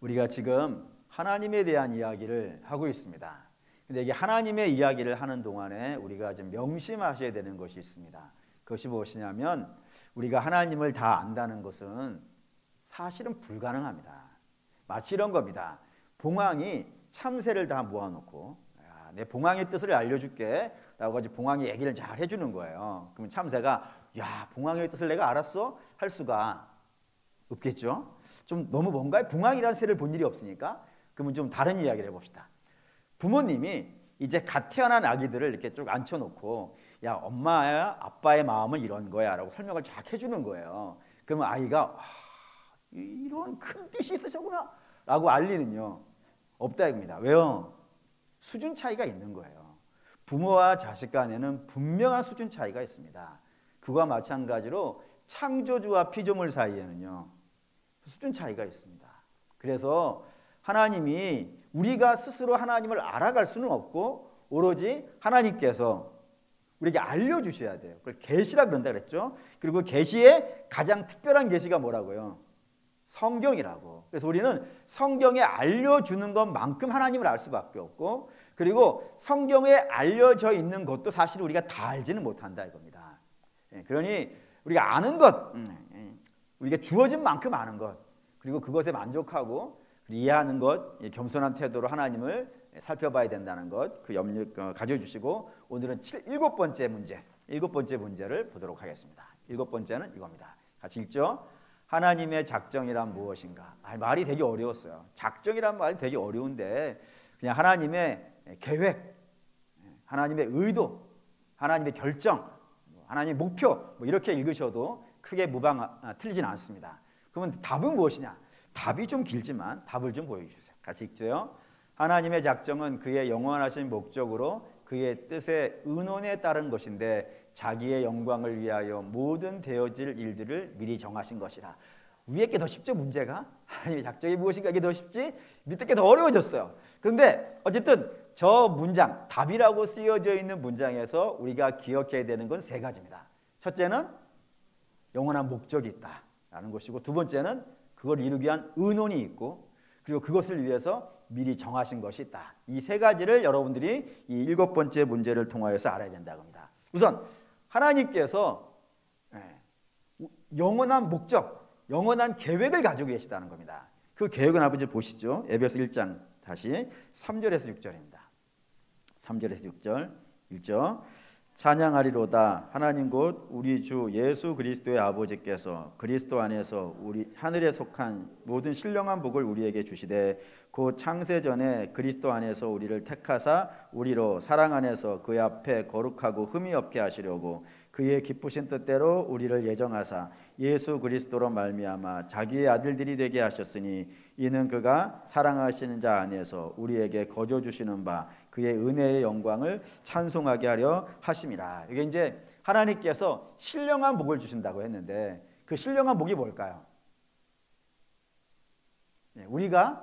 우리가 지금 하나님에 대한 이야기를 하고 있습니다. 근데 이게 하나님의 이야기를 하는 동안에 우리가 좀 명심하셔야 되는 것이 있습니다. 그것이 무엇이냐면 우리가 하나님을 다 안다는 것은 사실은 불가능합니다. 마치 이런 겁니다. 봉황이 참새를 다 모아놓고 내 봉황의 뜻을 알려줄게 라고 하지 봉황이 얘기를 잘 해주는 거예요. 그러면 참새가 야 봉황의 뜻을 내가 알았어? 할 수가 없겠죠. 좀 너무 뭔가요? 봉황이라는 새를 본 일이 없으니까 그러면 좀 다른 이야기를 해봅시다. 부모님이 이제 갓 태어난 아기들을 이렇게 쭉 앉혀놓고 야 엄마야 아빠의 마음은 이런 거야 라고 설명을 쫙 해주는 거예요. 그러면 아이가 이런 큰 뜻이 있으셨구나 라고 알리는요 없다 이겁니다. 왜요? 수준 차이가 있는 거예요. 부모와 자식 간에는 분명한 수준 차이가 있습니다. 그와 마찬가지로 창조주와 피조물 사이에는요 수준 차이가 있습니다. 그래서 하나님이 우리가 스스로 하나님을 알아갈 수는 없고 오로지 하나님께서 우리에게 알려주셔야 돼요. 그걸 계시라 그런다 그랬죠. 그리고 계시의 가장 특별한 계시가 뭐라고요? 성경이라고. 그래서 우리는 성경에 알려주는 것만큼 하나님을 알 수밖에 없고 그리고 성경에 알려져 있는 것도 사실 우리가 다 알지는 못한다 이겁니다. 그러니 우리가 아는 것, 우리가 주어진 만큼 아는 것 그리고 그것에 만족하고 이해하는 것, 겸손한 태도로 하나님을 살펴봐야 된다는 것, 그 염려 가져주시고 오늘은 일곱 번째 문제를 보도록 하겠습니다. 일곱 번째는 이겁니다. 같이 읽죠. 하나님의 작정이란 무엇인가? 말이 되게 어려웠어요. 작정이란 말이 되게 어려운데 그냥 하나님의 계획, 하나님의 의도, 하나님의 결정, 하나님의 목표 이렇게 읽으셔도 크게 틀리진 않습니다. 그러면 답은 무엇이냐? 답이 좀 길지만 답을 좀 보여주세요. 같이 읽죠. 하나님의 작정은 그의 영원하신 목적으로 그의 뜻의 의논에 따른 것인데 자기의 영광을 위하여 모든 되어질 일들을 미리 정하신 것이라. 위에 게 더 쉽죠 문제가? 하나님의 작정이 무엇인가 이게 더 쉽지? 밑에 게 더 어려워졌어요. 그런데 어쨌든 저 문장 답이라고 쓰여져 있는 문장에서 우리가 기억해야 되는 건 세 가지입니다. 첫째는 영원한 목적이 있다라는 것이고 두 번째는 그걸 이루기 위한 의논이 있고 그리고 그것을 위해서 미리 정하신 것이 있다. 이 세 가지를 여러분들이 이 일곱 번째 문제를 통하여서 알아야 된다고 합니다. 우선 하나님께서 영원한 목적, 영원한 계획을 가지고 계시다는 겁니다. 그 계획은 아버지 보시죠. 에베소 1장 다시 3절에서 6절입니다. 3절에서 6절 읽죠. 찬양하리로다. 하나님 곧 우리 주 예수 그리스도의 아버지께서 그리스도 안에서 우리 하늘에 속한 모든 신령한 복을 우리에게 주시되 곧 창세전에 그리스도 안에서 우리를 택하사 우리로 사랑 안에서 그의 앞에 거룩하고 흠이 없게 하시려고 그의 기쁘신 뜻대로 우리를 예정하사 예수 그리스도로 말미암아 자기의 아들들이 되게 하셨으니 이는 그가 사랑하시는 자 안에서 우리에게 거저 주시는 바 그의 은혜의 영광을 찬송하게 하려 하심이라. 이게 이제 하나님께서 신령한 복을 주신다고 했는데 그 신령한 복이 뭘까요? 우리가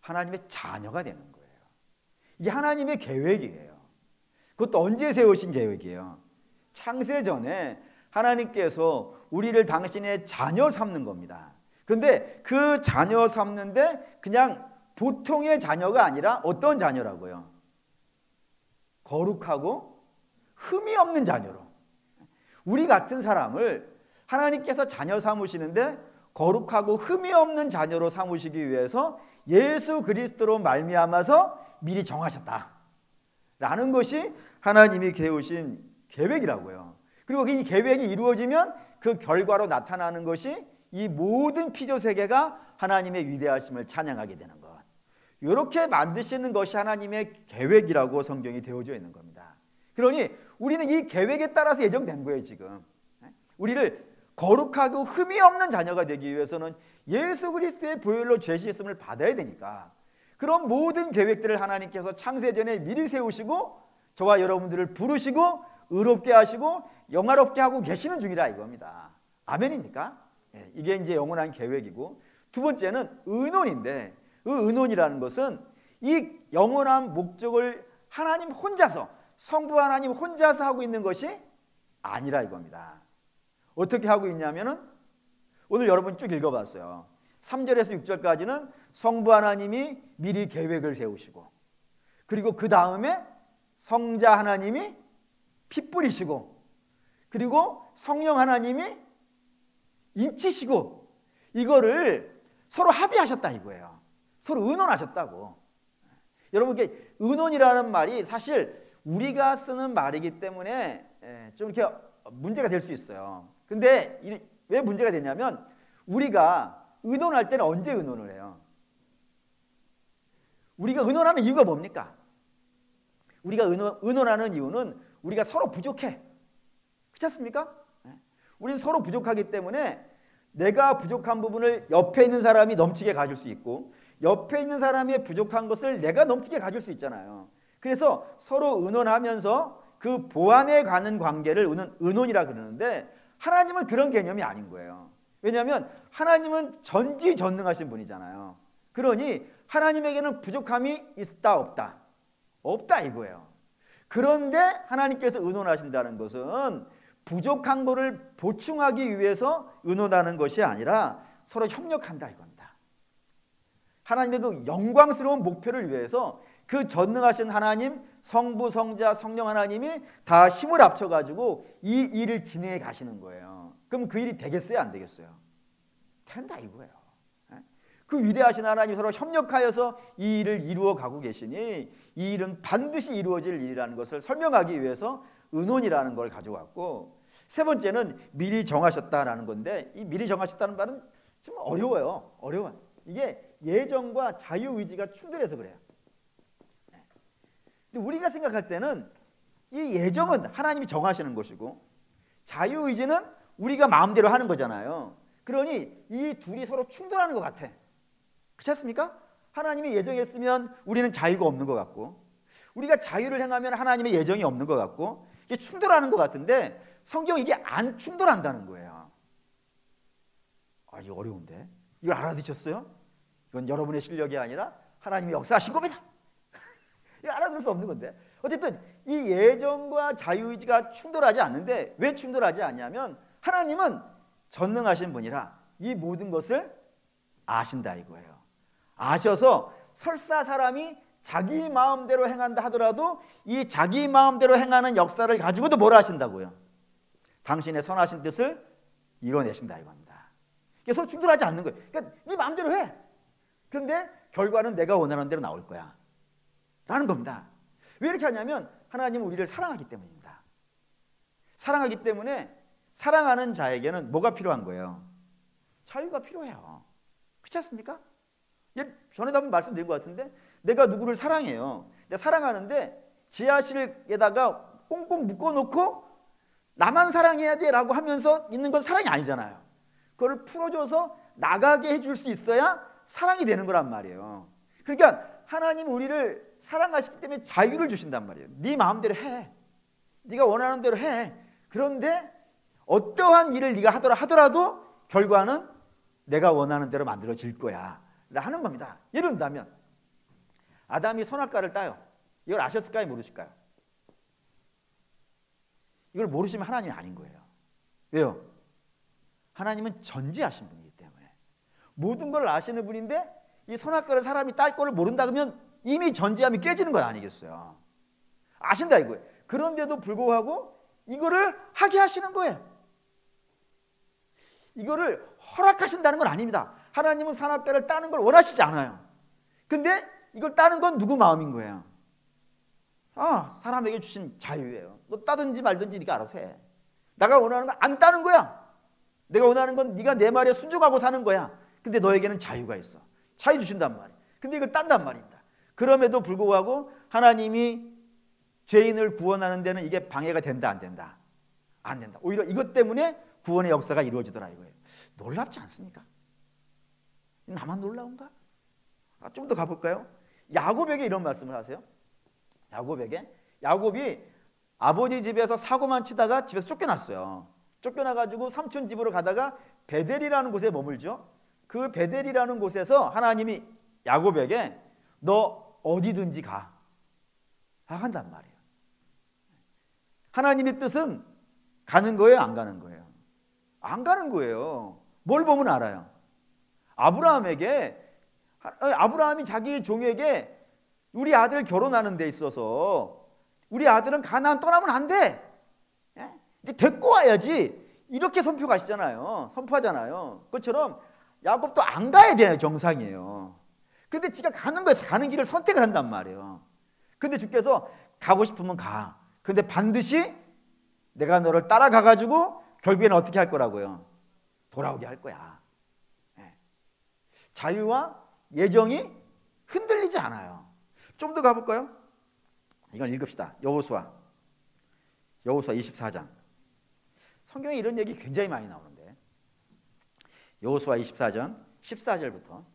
하나님의 자녀가 되는 거예요. 이게 하나님의 계획이에요. 그것도 언제 세우신 계획이에요? 창세전에 하나님께서 우리를 당신의 자녀 삼는 겁니다. 그런데 그 자녀 삼는데 그냥 보통의 자녀가 아니라 어떤 자녀라고요? 거룩하고 흠이 없는 자녀로. 우리 같은 사람을 하나님께서 자녀 삼으시는데 거룩하고 흠이 없는 자녀로 삼으시기 위해서 예수 그리스도로 말미암아서 미리 정하셨다라는 것이 하나님이 세우신 계획이라고요. 그리고 이 계획이 이루어지면 그 결과로 나타나는 것이 이 모든 피조 세계가 하나님의 위대하심을 찬양하게 되는 것. 이렇게 만드시는 것이 하나님의 계획이라고 성경이 되어져 있는 겁니다. 그러니 우리는 이 계획에 따라서 예정된 거예요. 지금 우리를 거룩하고 흠이 없는 자녀가 되기 위해서는 예수 그리스도의 보혈로 죄 씻음을 받아야 되니까 그런 모든 계획들을 하나님께서 창세전에 미리 세우시고 저와 여러분들을 부르시고 의롭게 하시고 영화롭게 하고 계시는 중이라 이겁니다. 아멘입니까? 이게 이제 영원한 계획이고 두 번째는 의논인데 그 의논이라는 것은 이 영원한 목적을 하나님 혼자서 성부 하나님 혼자서 하고 있는 것이 아니라 이겁니다. 어떻게 하고 있냐면은 오늘 여러분 쭉 읽어봤어요. 3절에서 6절까지는 성부 하나님이 미리 계획을 세우시고, 그리고 그 다음에 성자 하나님이 피 뿌리시고, 그리고 성령 하나님이 인치시고, 이거를 서로 합의하셨다 이거예요. 서로 의논하셨다고. 여러분, 이게 의논이라는 말이 사실 우리가 쓰는 말이기 때문에 좀 이렇게 문제가 될 수 있어요. 근데 왜 문제가 되냐면, 우리가 의논할 때는 언제 의논을 해요? 우리가 의논하는 이유가 뭡니까? 우리가 의논하는 이유는 우리가 서로 부족해. 그렇지 않습니까? 우리는 서로 부족하기 때문에 내가 부족한 부분을 옆에 있는 사람이 넘치게 가질 수 있고, 옆에 있는 사람의 부족한 것을 내가 넘치게 가질 수 있잖아요. 그래서 서로 의논하면서 그 보완해 가는 관계를 의논이라 그러는데, 하나님은 그런 개념이 아닌 거예요. 왜냐하면 하나님은 전지전능하신 분이잖아요. 그러니 하나님에게는 부족함이 있다 없다? 없다 이거예요. 그런데 하나님께서 의논하신다는 것은 부족한 것을 보충하기 위해서 의논하는 것이 아니라 서로 협력한다 이겁니다. 하나님의 그 영광스러운 목표를 위해서 그 전능하신 하나님, 성부, 성자, 성령 하나님이 다 힘을 합쳐가지고 이 일을 진행해 가시는 거예요. 그럼 그 일이 되겠어요, 안 되겠어요? 된다 이거예요. 그 위대하신 하나님이 서로 협력하여서 이 일을 이루어 가고 계시니, 이 일은 반드시 이루어질 일이라는 것을 설명하기 위해서 의논이라는 걸 가져왔고, 세 번째는 미리 정하셨다라는 건데, 이 미리 정하셨다는 말은 좀 어려워요. 어려워요. 이게 예정과 자유의지가 충돌해서 그래요. 근데 우리가 생각할 때는 이 예정은 하나님이 정하시는 것이고, 자유의지는 우리가 마음대로 하는 거잖아요. 그러니 이 둘이 서로 충돌하는 것 같아. 그렇지 않습니까? 하나님이 예정했으면 우리는 자유가 없는 것 같고, 우리가 자유를 행하면 하나님의 예정이 없는 것 같고, 이게 충돌하는 것 같은데 성경 이게 안 충돌한다는 거예요. 아, 이거 어려운데? 이걸 알아듣셨어요? 이건 여러분의 실력이 아니라 하나님이 역사하신 겁니다. 이거 알아들을 수 없는 건데, 어쨌든 이 예정과 자유의지가 충돌하지 않는데, 왜 충돌하지 않냐면 하나님은 전능하신 분이라 이 모든 것을 아신다 이거예요. 아셔서 설사 사람이 자기 마음대로 행한다 하더라도 이 자기 마음대로 행하는 역사를 가지고도 뭘 하신다고요? 당신의 선하신 뜻을 이뤄내신다 이겁니다. 서로 충돌하지 않는 거예요. 그러니까 네 마음대로 해. 그런데 결과는 내가 원하는 대로 나올 거야 라는 겁니다. 왜 이렇게 하냐면 하나님은 우리를 사랑하기 때문입니다. 사랑하기 때문에 사랑하는 자에게는 뭐가 필요한 거예요? 자유가 필요해요. 그렇지 않습니까? 전에도 한번 말씀드린 것 같은데, 내가 누구를 사랑해요. 내가 사랑하는데 지하실에다가 꽁꽁 묶어놓고 나만 사랑해야 돼 라고 하면서 있는 건 사랑이 아니잖아요. 그걸 풀어줘서 나가게 해줄 수 있어야 사랑이 되는 거란 말이에요. 그러니까 하나님은 우리를 사랑하시기 때문에 자유를 주신단 말이에요. 네 마음대로 해. 네가 원하는 대로 해. 그런데 어떠한 일을 네가 하더라도 결과는 내가 원하는 대로 만들어질 거야 하는 겁니다. 예를 든다면 아담이 선악과를 따요. 이걸 아셨을까요? 모르실까요? 이걸 모르시면 하나님이 아닌 거예요. 왜요? 하나님은 전지하신 분이기 때문에 모든 걸 아시는 분인데, 이 선악과를 사람이 딸 거를 모른다 그러면 이미 전지함이 깨지는 건 아니겠어요. 아신다 이거예요. 그런데도 불구하고 이거를 하게 하시는 거예요. 이거를 허락하신다는 건 아닙니다. 하나님은 선악과를 따는 걸 원하시지 않아요. 근데 이걸 따는 건 누구 마음인 거예요? 사람에게 주신 자유예요. 너 따든지 말든지 네가 알아서 해. 내가 원하는 건 안 따는 거야. 내가 원하는 건 네가 내 말에 순종하고 사는 거야. 근데 너에게는 자유가 있어. 자유 주신단 말이에요. 근데 이걸 딴단 말입니다. 그럼에도 불구하고 하나님이 죄인을 구원하는 데는 이게 방해가 된다 안 된다? 안 된다. 오히려 이것 때문에 구원의 역사가 이루어지더라 이거예요. 놀랍지 않습니까? 나만 놀라운가? 좀 더 가볼까요? 야곱에게 이런 말씀을 하세요. 야곱이 아버지 집에서 사고만 치다가 집에서 쫓겨났어요. 쫓겨나가지고 삼촌 집으로 가다가 베델이라는 곳에 머물죠. 그 베델이라는 곳에서 하나님이 야곱에게 너 어디든지 가 한단 말이에요. 하나님의 뜻은 가는 거예요, 안 가는 거예요? 안 가는 거예요. 뭘 보면 알아요? 아브라함이 자기 종에게 우리 아들 결혼하는 데 있어서 우리 아들은 가나안 떠나면 안 돼. 근데 데리고 와야지. 이렇게 선포하잖아요. 그것처럼 야곱도 안 가야 되나요? 정상이에요. 근데 지가 가는 거에서 가는 길을 선택을 한단 말이에요. 근데 주께서 가고 싶으면 가. 근데 반드시 내가 너를 따라가가지고 결국에는 어떻게 할 거라고요? 돌아오게 할 거야. 자유와 예정이 흔들리지 않아요. 좀 더 가볼까요? 이걸 읽읍시다. 여호수아 24장. 성경에 이런 얘기 굉장히 많이 나오는데 여호수아 24장 14절부터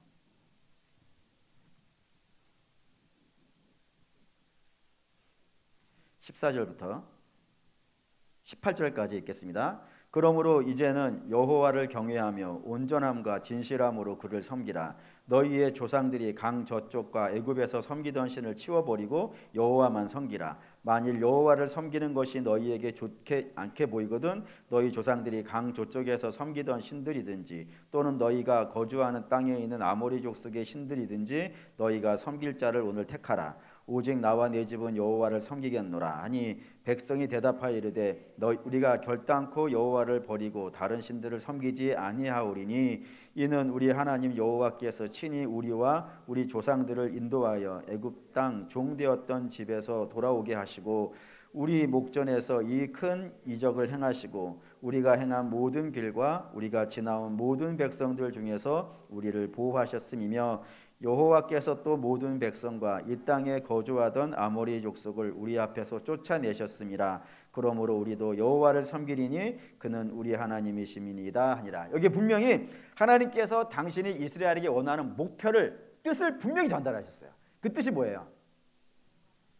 18절까지 읽겠습니다. 그러므로 이제는 여호와를 경외하며 온전함과 진실함으로 그를 섬기라. 너희의 조상들이 강 저쪽과 애굽에서 섬기던 신을 치워버리고 여호와만 섬기라. 만일 여호와를 섬기는 것이 너희에게 좋지 않게 보이거든 너희 조상들이 강 저쪽에서 섬기던 신들이든지 또는 너희가 거주하는 땅에 있는 아모리 족속의 신들이든지 너희가 섬길 자를 오늘 택하라. 오직 나와 내 집은 여호와를 섬기겠노라 하니 백성이 대답하여 이르되 우리가 결단코 여호와를 버리고 다른 신들을 섬기지 아니하오리니 이는 우리 하나님 여호와께서 친히 우리와 우리 조상들을 인도하여 애굽 땅 종되었던 집에서 돌아오게 하시고 우리 목전에서 이 큰 이적을 행하시고 우리가 행한 모든 길과 우리가 지나온 모든 백성들 중에서 우리를 보호하셨음이며 여호와께서 또 모든 백성과 이 땅에 거주하던 아모리 족속을 우리 앞에서 쫓아내셨음이라. 그러므로 우리도 여호와를 섬기리니 그는 우리 하나님이심이니이다 하니라. 여기 분명히 하나님께서 당신이 이스라엘에게 원하는 목표를 뜻을 분명히 전달하셨어요. 그 뜻이 뭐예요?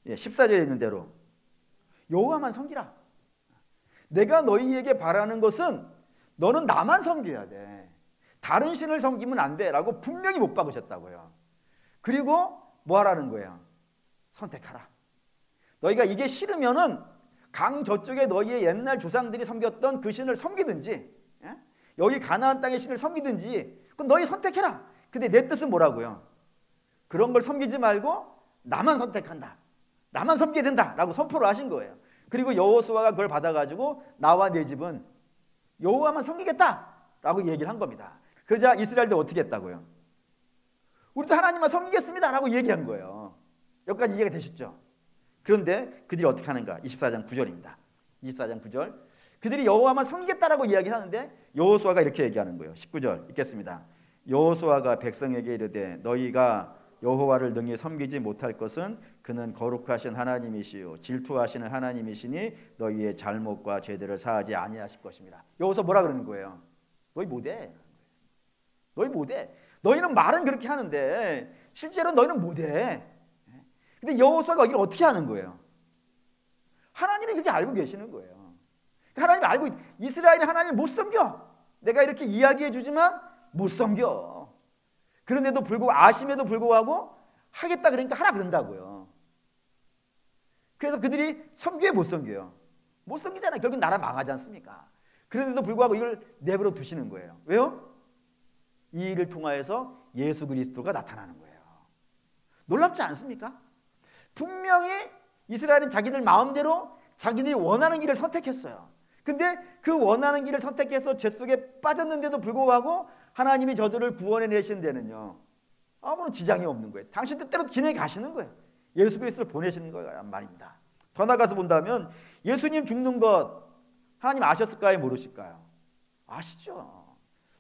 14절에 있는 대로 여호와만 섬기라. 내가 너희에게 바라는 것은 너는 나만 섬겨야 돼. 다른 신을 섬기면 안 돼 라고 분명히 못 박으셨다고요. 그리고 뭐 하라는 거예요? 선택하라. 너희가 이게 싫으면은 강 저쪽에 너희의 옛날 조상들이 섬겼던 그 신을 섬기든지 여기 가나안 땅의 신을 섬기든지 그건 너희 선택해라. 근데 내 뜻은 뭐라고요? 그런 걸 섬기지 말고 나만 선택한다. 나만 섬기게 된다 라고 선포를 하신 거예요. 그리고 여호수아가 그걸 받아가지고 나와 내 집은 여호와만 섬기겠다 라고 얘기를 한 겁니다. 그러자 이스라엘도 어떻게 했다고요? 우리도 하나님만 섬기겠습니다 라고 얘기한 거예요. 여기까지 이해가 되셨죠? 그런데 그들이 어떻게 하는가? 24장 9절입니다. 24장 9절. 그들이 여호와만 섬기겠다라고 이야기를 하는데 여호수아가 이렇게 얘기하는 거예요. 19절 읽겠습니다. 여호수아가 백성에게 이르되 너희가 여호와를 능히 섬기지 못할 것은 그는 거룩하신 하나님이시요 질투하시는 하나님이시니 너희의 잘못과 죄들을 사하지 아니하실 것입니다. 여호수아 뭐라 그러는 거예요? 너희 못해. 너희 못해. 너희는 말은 그렇게 하는데 실제로 너희는 못해. 근데 여호수아가 이걸 어떻게 하는 거예요? 하나님이 그렇게 알고 계시는 거예요. 하나님이 알고 이스라엘이 하나님을 못 섬겨. 내가 이렇게 이야기해 주지만 못 섬겨. 그런데도 불구하고 아심에도 불구하고 하겠다 그러니까 하라 그런다고요. 그래서 그들이 섬겨요 못 섬겨요? 못 섬기잖아요. 결국 나라 망하지 않습니까? 그런데도 불구하고 이걸 내버려 두시는 거예요. 왜요? 이 일을 통하여서 예수 그리스도가 나타나는 거예요. 놀랍지 않습니까? 분명히 이스라엘은 자기들 마음대로 자기들이 원하는 길을 선택했어요. 근데 그 원하는 길을 선택해서 죄 속에 빠졌는데도 불구하고 하나님이 저들을 구원해 내신 데는요 아무런 지장이 없는 거예요. 당신 뜻대로 진행해 가시는 거예요. 예수 그리스도를 보내시는 거란 말입니다. 더 나가서 본다면 예수님 죽는 것 하나님 아셨을까요? 모르실까요? 아시죠.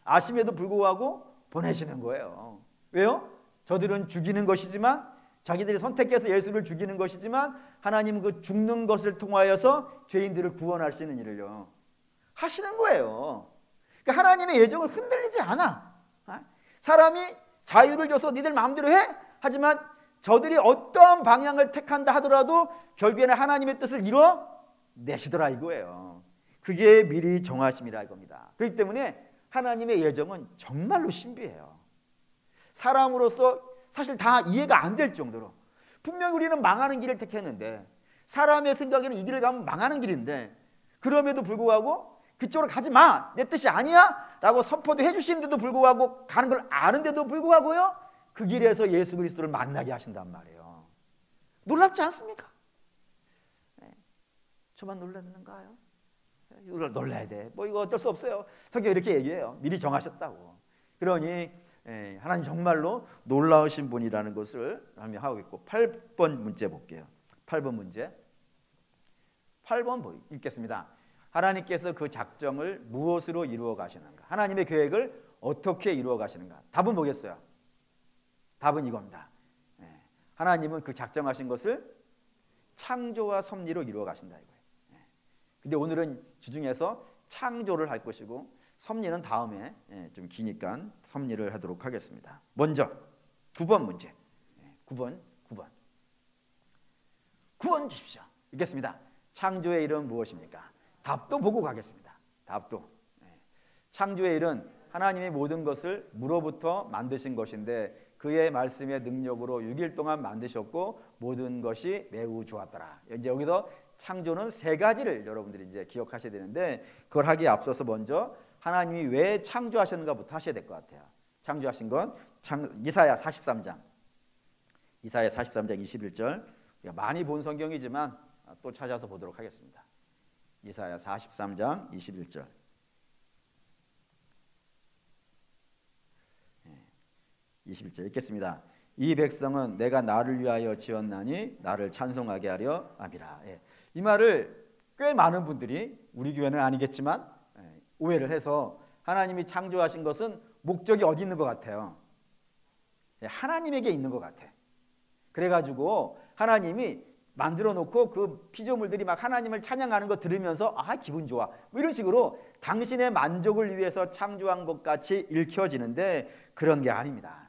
아심에도 불구하고 보내시는 거예요. 왜요? 저들은 죽이는 것이지만 자기들이 선택해서 예수를 죽이는 것이지만 하나님은 그 죽는 것을 통하여서 죄인들을 구원하시는 일을요 하시는 거예요. 그러니까 하나님의 예정은 흔들리지 않아. 사람이 자유를 줘서 니들 마음대로 해? 하지만 저들이 어떠한 방향을 택한다 하더라도 결국에는 하나님의 뜻을 이뤄내시더라 이거예요. 그게 미리 정하심이라 이겁니다. 그렇기 때문에 하나님의 예정은 정말로 신비해요. 사람으로서 사실 다 이해가 안 될 정도로 분명히 우리는 망하는 길을 택했는데 사람의 생각에는 이 길을 가면 망하는 길인데 그럼에도 불구하고 그쪽으로 가지 마, 내 뜻이 아니야 라고 선포도 해주시는데도 불구하고, 가는 걸 아는데도 불구하고요, 그 길에서 예수 그리스도를 만나게 하신단 말이에요. 놀랍지 않습니까? 저만 놀랐는가요? 놀라야 돼. 뭐 이거 어쩔 수 없어요. 성경 이렇게 얘기해요. 미리 정하셨다고. 그러니 하나님 정말로 놀라우신 분이라는 것을 하고 있고, 8번 문제 볼게요. 8번 문제. 8번 읽겠습니다. 하나님께서 그 작정을 무엇으로 이루어 가시는가? 하나님의 계획을 어떻게 이루어 가시는가? 답은 뭐겠어요? 답은 이겁니다. 하나님은 그 작정하신 것을 창조와 섭리로 이루어 가신다 이거예요. 근데 오늘은 주중에서 창조를 할 것이고, 섭리는 다음에 좀 기니까 섭리를 하도록 하겠습니다. 먼저 9번 문제. 9번 주십시오. 읽겠습니다. 창조의 일은 무엇입니까? 답도 보고 가겠습니다. 답도. 창조의 일은 하나님이 모든 것을 무로부터 만드신 것인데, 그의 말씀의 능력으로 6일 동안 만드셨고 모든 것이 매우 좋았더라. 이제 여기서 창조는 세 가지를 여러분들이 이제 기억하셔야 되는데, 그걸 하기에 앞서서 먼저 하나님이 왜 창조하셨는가부터 하셔야 될 것 같아요. 창조하신 건 이사야 43장 21절. 우리가 많이 본 성경이지만 또 찾아서 보도록 하겠습니다. 이사야 43장 21절. 21절 읽겠습니다. 이 백성은 내가 나를 위하여 지었나니 나를 찬송하게 하려 함이라. 이 말을 꽤 많은 분들이, 우리 교회는 아니겠지만 오해를 해서 하나님이 창조하신 것은 목적이 어디 있는 것 같아요? 하나님에게 있는 것 같아. 그래가지고 하나님이 만들어 놓고 그 피조물들이 막 하나님을 찬양하는 거 들으면서 기분 좋아, 뭐 이런 식으로 당신의 만족을 위해서 창조한 것 같이 읽혀지는데, 그런 게 아닙니다.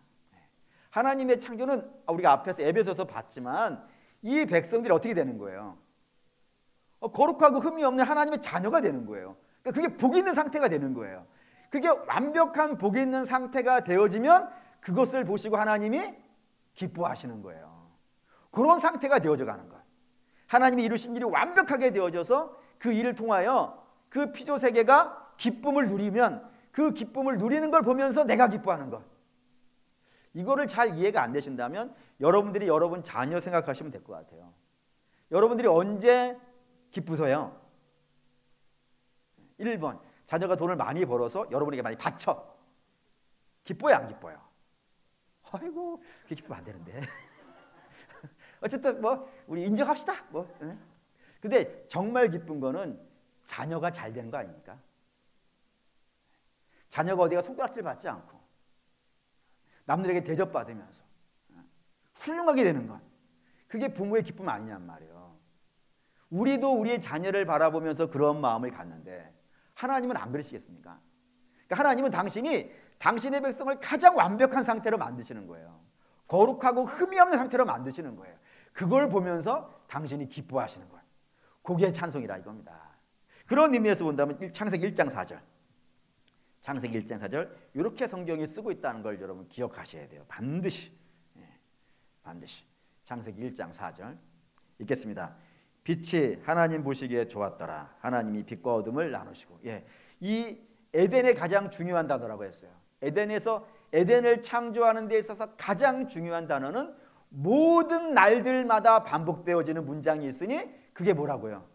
하나님의 창조는 우리가 앞에서 에베소서 봤지만, 이 백성들이 어떻게 되는 거예요? 거룩하고 흠이 없는 하나님의 자녀가 되는 거예요. 그러니까 그게 복 있는 상태가 되는 거예요. 그게 완벽한 복 있는 상태가 되어지면 그것을 보시고 하나님이 기뻐하시는 거예요. 그런 상태가 되어져 가는 거예요. 하나님이 이루신 일이 완벽하게 되어져서 그 일을 통하여 그 피조 세계가 기쁨을 누리면, 그 기쁨을 누리는 걸 보면서 내가 기뻐하는 것. 이거를 잘 이해가 안 되신다면 여러분들이 여러분 자녀 생각하시면 될 것 같아요. 여러분들이 언제 기쁘세요? 1번, 자녀가 돈을 많이 벌어서 여러분에게 많이 바쳐. 기뻐요, 안 기뻐요? 아이고, 그게 기쁘면 안 되는데. 어쨌든 뭐 우리 인정합시다. 근데 정말 기쁜 거는 자녀가 잘 되는 거 아닙니까? 자녀가 어디가 손가락질 받지 않고 남들에게 대접받으면서 훌륭하게 되는 것, 그게 부모의 기쁨 아니냔 말이에요. 우리도 우리의 자녀를 바라보면서 그런 마음을 갖는데, 하나님은 안 그러시겠습니까? 그러니까 하나님은 당신의 백성을 가장 완벽한 상태로 만드시는 거예요. 거룩하고 흠이 없는 상태로 만드시는 거예요. 그걸 보면서 당신이 기뻐하시는 거예요. 그게 찬송이라 이겁니다. 그런 의미에서 본다면 창세기 1장 4절, 창세기 1장 4절 이렇게 성경이 쓰고 있다는 걸 여러분 기억하셔야 돼요. 반드시. 반드시. 창세기 1장 4절 읽겠습니다. 빛이 하나님 보시기에 좋았더라. 하나님이 빛과 어둠을 나누시고. 이 에덴의 가장 중요한 단어라고 했어요. 에덴을 창조하는 데 있어서 가장 중요한 단어는 모든 날들마다 반복되어지는 문장이 있으니, 그게 뭐라고요?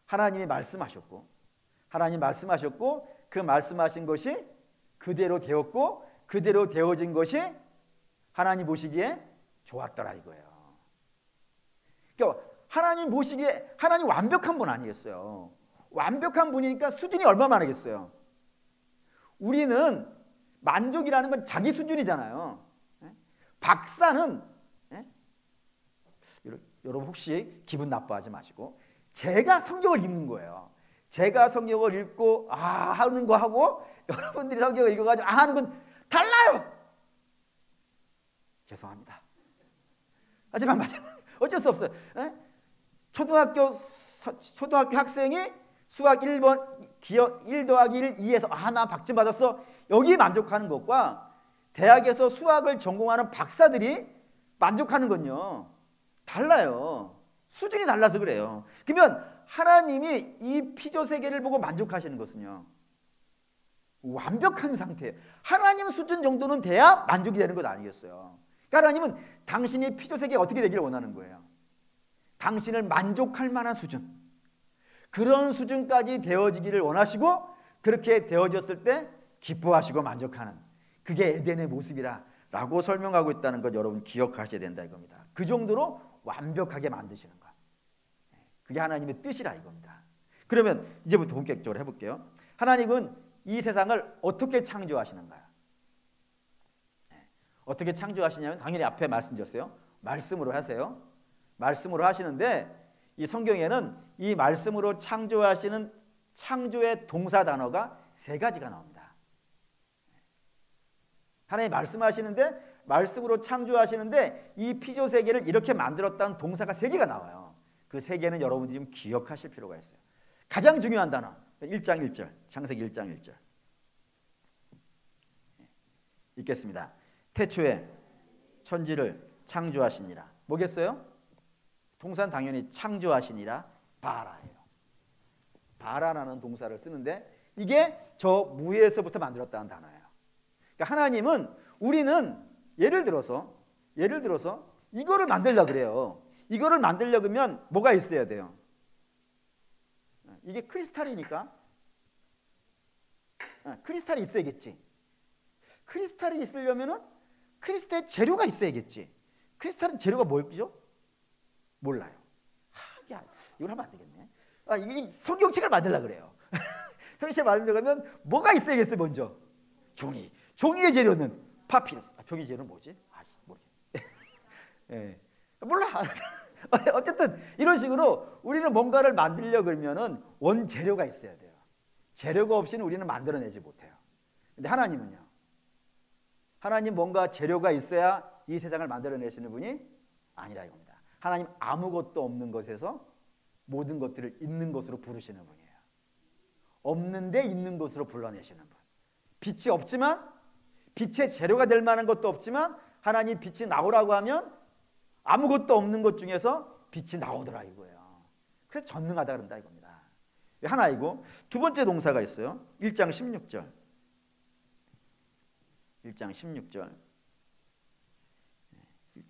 하나님이 말씀하셨고, 하나님 말씀하셨고, 그 말씀하신 것이 그대로 되었고, 그대로 되어진 것이 하나님 보시기에 좋았더라 이거예요. 그러니까 하나님 보시기에, 하나님 완벽한 분 아니겠어요? 완벽한 분이니까 수준이 얼마나 하겠어요? 우리는 만족이라는 건 자기 수준이잖아요. 박사는, 여러분 혹시 기분 나빠하지 마시고, 제가 성경을 읽는 거예요. 제가 성경을 읽고 하는 거 하고 여러분들이 성경을 읽어가지고 하는 건 달라요. 죄송합니다. 하지만 어쩔 수 없어요. 초등학교 학생이 수학 1번 기억 1 더하기 1 2에서 나 박점 받았어, 여기에 만족하는 것과 대학에서 수학을 전공하는 박사들이 만족하는 건요 달라요. 수준이 달라서 그래요. 그러면 하나님이 이 피조 세계를 보고 만족하시는 것은요, 완벽한 상태예요. 하나님 수준 정도는 돼야 만족이 되는 것 아니겠어요? 그러니까 하나님은 당신이 피조 세계가 어떻게 되기를 원하는 거예요. 당신을 만족할 만한 수준, 그런 수준까지 되어지기를 원하시고, 그렇게 되어졌을 때 기뻐하시고 만족하는, 그게 에덴의 모습이라고 설명하고 있다는 것 여러분 기억하셔야 된다 이겁니다. 그 정도로 완벽하게 만드시는 것, 그게 하나님의 뜻이라 이겁니다. 그러면 이제부터 본격적으로 해볼게요. 하나님은 이 세상을 어떻게 창조하시는가요? 어떻게 창조하시냐면 당연히 앞에 말씀드렸어요. 말씀으로 하세요. 말씀으로 하시는데, 이 성경에는 이 말씀으로 창조하시는 창조의 동사 단어가 3가지가 나옵니다. 하나님 말씀하시는데, 말씀으로 창조하시는데 이 피조 세계를 이렇게 만들었다는 동사가 3개가 나와요. 그 3개는 여러분들이 좀 기억하실 필요가 있어요. 가장 중요한 단어 1장 1절, 창세기 1장 1절 읽겠습니다. 태초에 천지를 창조하시니라. 뭐겠어요? 동사는 당연히 창조하시니라 바라예요. 바라라는 동사를 쓰는데 이게 저 무에서부터 만들었다는 단어예요. 그러니까 하나님은, 우리는 예를 들어서 이거를 만들려고 그래요. 이거를 만들려고 하면 뭐가 있어야 돼요? 이게 크리스탈이니까 크리스탈이 있어야겠지. 크리스탈이 있으려면은 크리스탈의 재료가 있어야겠지. 크리스탈은 재료가 뭐였죠? 몰라요. 야, 이걸 하면 안 되겠네. 이 성경책을 만들려고 그래요. 성경책을 만들려고 하면 뭐가 있어야겠어요? 먼저 종이의 재료는 파피루스. 종이 재료는 뭐지? 모르겠네. 예. 몰라. 어쨌든 이런 식으로 우리는 뭔가를 만들려고 그러면은 원재료가 있어야 돼요. 재료가 없이는 우리는 만들어내지 못해요. 근데 하나님은요, 하나님 뭔가 재료가 있어야 이 세상을 만들어내시는 분이 아니라 이겁니다. 하나님 아무것도 없는 것에서 모든 것들을 있는 것으로 부르시는 분이에요. 없는데 있는 것으로 불러내시는 분. 빛이 없지만, 빛의 재료가 될 만한 것도 없지만 하나님 빛이 나오라고 하면 아무것도 없는 것 중에서 빛이 나오더라 이거예요. 그래서 전능하다 그런다 이겁니다. 하나이고, 두 번째 동사가 있어요. 1장 16절 1장 16절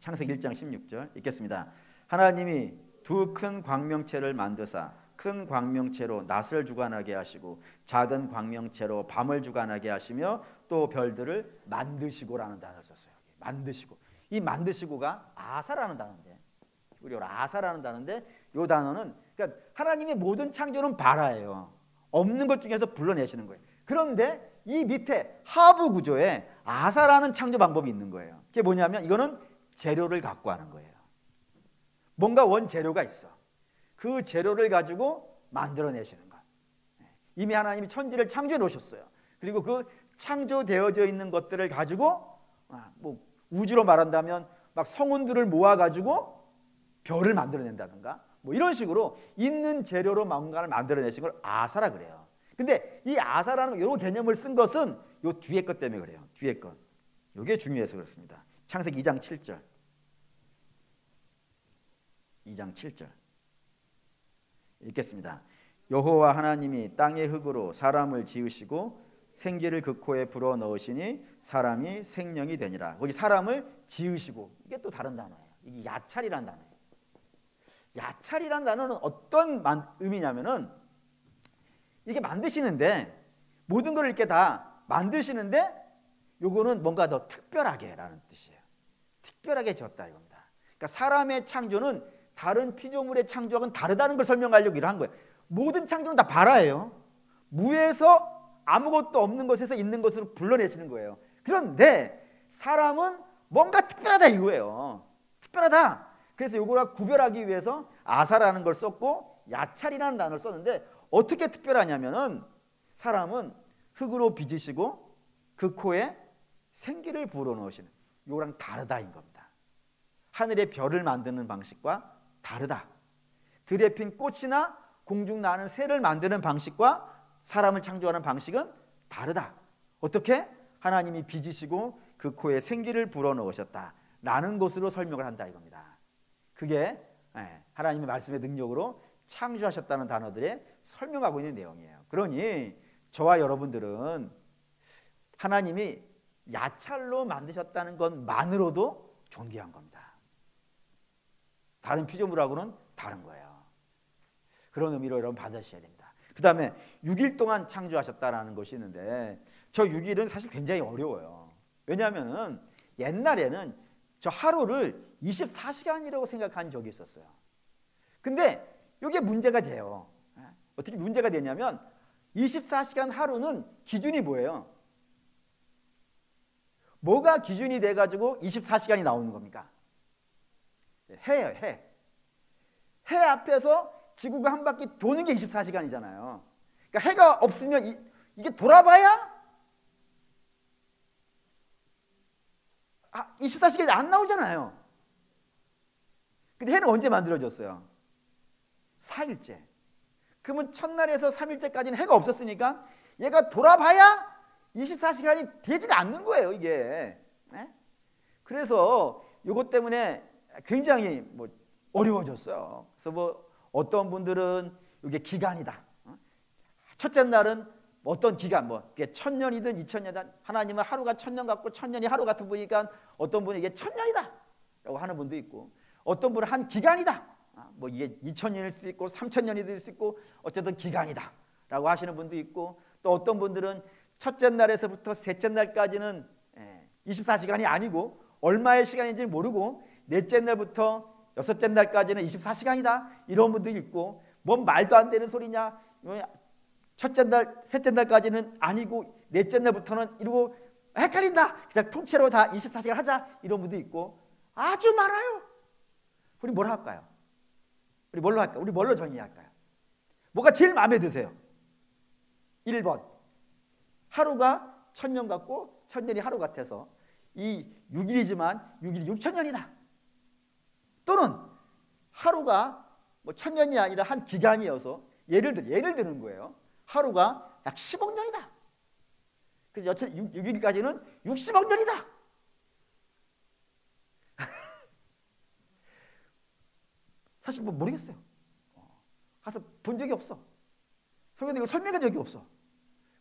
창세기 1장 16절 읽겠습니다. 하나님이 두 큰 광명체를 만드사 큰 광명체로 낮을 주관하게 하시고 작은 광명체로 밤을 주관하게 하시며 또 별들을 만드시고라는 단어를 썼어요. 만드시고. 이 만드시고가 아사라는 단어인데, 우리 아사라는 단어인데, 이 단어는 그러니까 하나님의 모든 창조는 바라예요. 없는 것 중에서 불러내시는 거예요. 그런데 이 밑에 하부 구조에 아사라는 창조 방법이 있는 거예요. 그게 뭐냐면 이거는 재료를 갖고 하는 거예요. 뭔가 원재료가 있어. 그 재료를 가지고 만들어내시는 것. 이미 하나님이 천지를 창조해 놓으셨어요. 그리고 그 창조되어져 있는 것들을 가지고 뭐 우주로 말한다면 막 성운들을 모아가지고 별을 만들어낸다든가 뭐 이런 식으로 있는 재료로 뭔가를 만들어내신 걸 아사라 그래요. 근데 이 아사라는 이 개념을 쓴 것은 요 뒤에 것 때문에 그래요. 뒤에 것. 이게 중요해서 그렇습니다. 창세기 2장 7절 2장 7절 읽겠습니다. 여호와 하나님이 땅의 흙으로 사람을 지으시고 생기를 그 코에 불어 넣으시니 사람이 생명이 되니라. 거기 사람을 지으시고, 이게 또 다른 단어예요. 이게 야찰이라는 단어예요. 야찰이라는 단어는 어떤 의미냐면은 이게 만드시는데, 모든 걸 이렇게 다 만드시는데 요거는 뭔가 더 특별하게라는 뜻이에요. 특별하게 지었다 이겁니다. 그러니까 사람의 창조는 다른 피조물의 창조하고는 다르다는 걸 설명하려고 이런 거예요. 모든 창조는 다 바라예요. 무에서 아무것도 없는 것에서 있는 것으로 불러내시는 거예요. 그런데 사람은 뭔가 특별하다 이거예요. 특별하다. 그래서 요거랑 구별하기 위해서 아사라는 걸 썼고 야찰이라는 단어를 썼는데, 어떻게 특별하냐면은 사람은 흙으로 빚으시고 그 코에 생기를 불어넣으시는, 요거랑 다르다인 겁니다. 하늘의 별을 만드는 방식과 다르다. 들에 핀 꽃이나 공중 나는 새를 만드는 방식과 사람을 창조하는 방식은 다르다. 어떻게? 하나님이 빚으시고 그 코에 생기를 불어넣으셨다라는 것으로 설명을 한다 이겁니다. 그게 하나님의 말씀의 능력으로 창조하셨다는 단어들에 설명하고 있는 내용이에요. 그러니 저와 여러분들은 하나님이 야찰로 만드셨다는 것만으로도 존귀한 겁니다. 다른 피조물하고는 다른 거예요. 그런 의미로 여러분 받으셔야 됩니다. 그 다음에 6일 동안 창조하셨다는 것이 있는데 저 6일은 사실 굉장히 어려워요. 왜냐하면 옛날에는 저 하루를 24시간이라고 생각한 적이 있었어요. 근데 이게 문제가 돼요. 어떻게 문제가 되냐면 24시간 하루는 기준이 뭐예요? 뭐가 기준이 돼가지고 24시간이 나오는 겁니까? 해예요. 해. 해 앞에서 지구가 한 바퀴 도는 게 24시간이잖아요. 그러니까 해가 없으면 이게 돌아봐야 24시간이 안 나오잖아요. 근데 해는 언제 만들어졌어요? 4일째. 그러면 첫날에서 3일째까지는 해가 없었으니까 얘가 돌아봐야 24시간이 되지 않는 거예요, 이게. 네? 그래서 이것 때문에 굉장히 어려워졌어요. 그래서 어떤 분들은 이게 기간이다. 첫째 날은 어떤 기간, 이게 1000년이든 2000년이든 하나님은 하루가 1000년 같고 1000년이 하루 같은 분이니까 어떤 분은 이게 1000년이다라고 하는 분도 있고, 어떤 분은 한 기간이다. 이게 2000년일 수도 있고 3000년이 될 수 있고 어쨌든 기간이다라고 하시는 분도 있고, 또 어떤 분들은 첫째 날에서부터 셋째 날까지는 24시간이 아니고 얼마의 시간인지 모르고 넷째 날부터 여섯째 날까지는 24시간이다 이런 분도 있고, 뭔 말도 안 되는 소리냐, 첫째 날 셋째 날까지는 아니고 넷째 날부터는 이러고 헷갈린다, 그냥 통째로 다 24시간 하자 이런 분도 있고 아주 많아요. 우리 뭘 할까요? 우리 뭘로 할까요? 우리 뭘로 정의할까요? 뭐가 제일 마음에 드세요? 1번, 하루가 1000년 같고 1000년이 하루 같아서 이 6일이지만 6일이 6000년이다. 또는 하루가 1000년이 아니라 한 기간이어서 예를 드는 거예요. 하루가 약 10억 년이다. 그래서 6일까지는 60억 년이다. 사실 모르겠어요. 가서 본 적이 없어. 성경에 이걸 설명한 적이 없어.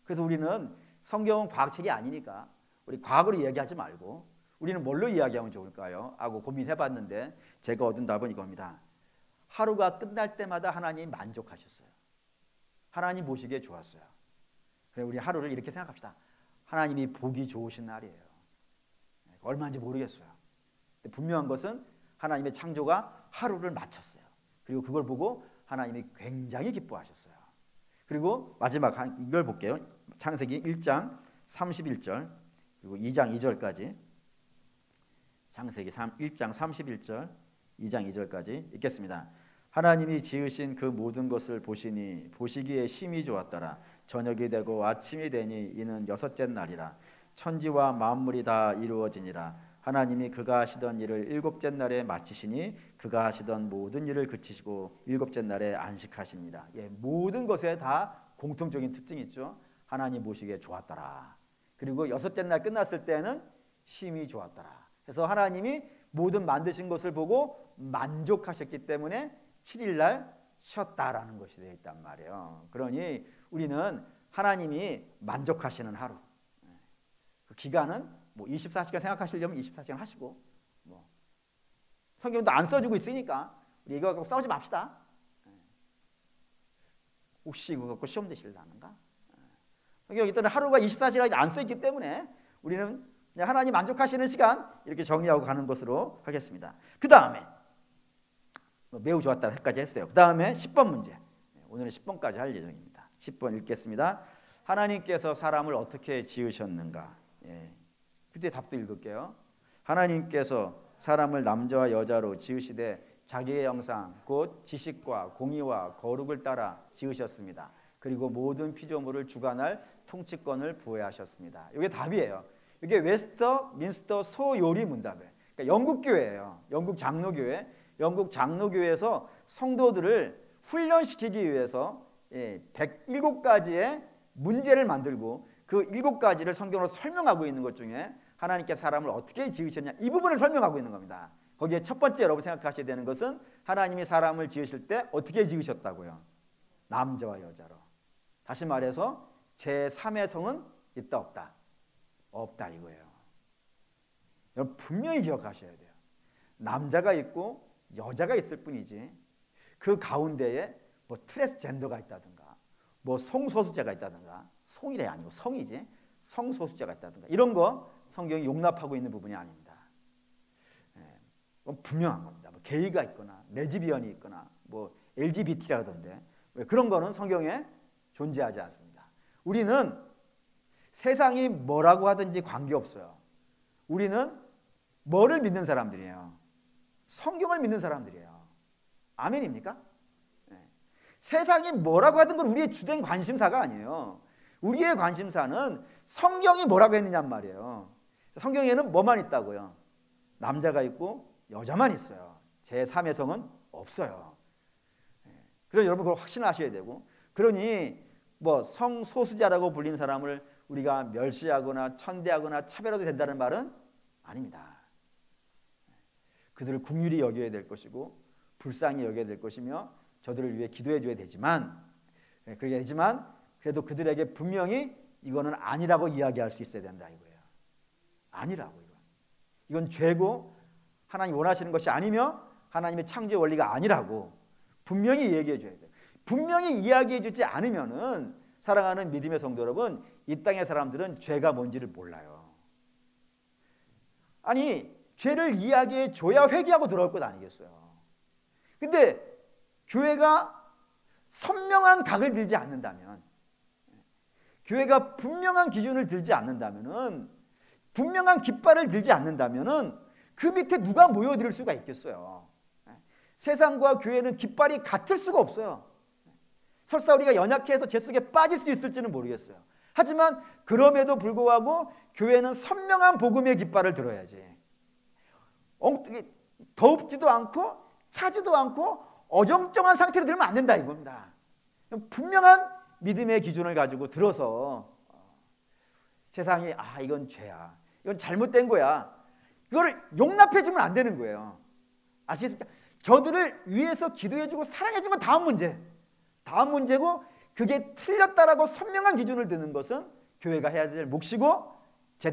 그래서 우리는 성경은 과학책이 아니니까 우리 과학으로 이야기하지 말고 우리는 뭘로 이야기하면 좋을까요? 하고 고민해봤는데 제가 얻은 답은 이겁니다. 하루가 끝날 때마다 하나님 만족하셨어요. 하나님 보시기에 좋았어요. 그래서 우리 하루를 이렇게 생각합시다. 하나님이 보기 좋으신 날이에요. 얼마인지 모르겠어요. 근데 분명한 것은 하나님의 창조가 하루를 마쳤어요. 그리고 그걸 보고 하나님이 굉장히 기뻐하셨어요. 그리고 마지막 이걸 볼게요. 창세기 1장 31절 그리고 2장 2절까지. 창세기 1장 31절 2장 2절까지 읽겠습니다. 하나님이 지으신 그 모든 것을 보시니 보시기에 심히 좋았더라. 저녁이 되고 아침이 되니 이는 여섯째 날이라. 천지와 만물이 다 이루어지니라. 하나님이 그가 하시던 일을 일곱째 날에 마치시니 그가 하시던 모든 일을 그치시고 일곱째 날에 안식하시니라. 모든 것에 다 공통적인 특징이 있죠. 하나님 보시기에 좋았더라. 그리고 여섯째 날 끝났을 때는 심히 좋았더라. 그래서 하나님이 모든 만드신 것을 보고 만족하셨기 때문에 7일 날 쉬었다라는 것이 되어 있단 말이에요. 그러니 우리는 하나님이 만족하시는 하루, 그 기간은 24시간 생각하시려면 24시간 하시고, 성경도 안 써주고 있으니까 우리 이거 갖고 싸우지 맙시다. 혹시 이거 갖고 시험 되시려는가? 성경에 있던 하루가 24시간이 안 써있기 때문에 우리는 그냥 하나님 만족하시는 시간 이렇게 정의하고 가는 것으로 하겠습니다. 그 다음에 매우 좋았다까지 했어요. 그 다음에 10번 문제. 오늘은 10번까지 할 예정입니다. 10번 읽겠습니다. 하나님께서 사람을 어떻게 지으셨는가? 그때 답도 읽을게요. 하나님께서 사람을 남자와 여자로 지으시되 자기의 형상 곧 지식과 공의와 거룩을 따라 지으셨습니다. 그리고 모든 피조물을 주관할 통치권을 부여하셨습니다. 이게 답이에요. 이게 웨스터민스터 소요리 문답이에요. 그러니까 영국 교회예요. 영국 장로교회. 영국 장로교회에서 성도들을 훈련시키기 위해서 107가지의 문제를 만들고 그 7가지를 성경으로 설명하고 있는 것 중에 하나님께 사람을 어떻게 지으셨냐 이 부분을 설명하고 있는 겁니다. 거기에 첫 번째 여러분 생각하셔야 되는 것은 하나님이 사람을 지으실 때 어떻게 지으셨다고요? 남자와 여자로. 다시 말해서 제3의 성은 있다 없다? 없다 이거예요. 여러분 분명히 기억하셔야 돼요. 남자가 있고 여자가 있을 뿐이지 그 가운데에 뭐 트랜스젠더가 있다든가 뭐 성소수자가 있다든가, 성이래 아니고 성이지, 성소수자가 있다든가 이런 거 성경이 용납하고 있는 부분이 아닙니다. 분명한 겁니다. 뭐 게이가 있거나 레즈비언이 있거나 뭐 LGBT라던데 그런 거는 성경에 존재하지 않습니다. 우리는 세상이 뭐라고 하든지 관계없어요. 우리는 뭐를 믿는 사람들이에요? 성경을 믿는 사람들이에요. 아멘입니까? 세상이 뭐라고 하든 건 우리의 주된 관심사가 아니에요. 우리의 관심사는 성경이 뭐라고 했느냐는 말이에요. 성경에는 뭐만 있다고요? 남자가 있고 여자만 있어요. 제3의 성은 없어요. 그래서 여러분 그걸 확신하셔야 되고, 그러니 뭐 성소수자라고 불린 사람을 우리가 멸시하거나 천대하거나 차별해도 된다는 말은 아닙니다. 그들을 긍휼히 여겨야 될 것이고 불쌍히 여겨야 될 것이며 저들을 위해 기도해 줘야 되지만, 그래도 그들에게 분명히 이거는 아니라고 이야기할 수 있어야 된다 이거예요. 아니라고 이건 죄고 하나님 원하시는 것이 아니며 하나님의 창조의 원리가 아니라고 분명히 얘기해 줘야 돼요. 분명히 이야기해 주지 않으면은 사랑하는 믿음의 성도 여러분, 이 땅의 사람들은 죄가 뭔지를 몰라요. 아니 죄를 이야기해 줘야 회개하고 돌아올 것 아니겠어요. 근데 교회가 선명한 각을 들지 않는다면, 교회가 분명한 기준을 들지 않는다면은, 분명한 깃발을 들지 않는다면은 그 밑에 누가 모여들 수가 있겠어요. 세상과 교회는 깃발이 같을 수가 없어요. 설사 우리가 연약해서 죄 속에 빠질 수 있을지는 모르겠어요. 하지만 그럼에도 불구하고 교회는 선명한 복음의 깃발을 들어야지. 더웁지도 않고 차지도 않고 어정쩡한 상태로 들면 안 된다 이겁니다. 분명한 믿음의 기준을 가지고 들어서 세상이 이건 죄야, 이건 잘못된 거야, 이거를 용납해 주면 안 되는 거예요. 아시겠습니까? 저들을 위해서 기도해 주고 사랑해 주면 다음 문제고, 그게 틀렸다라고 선명한 기준을 드는 것은 교회가 해야 될 몫이고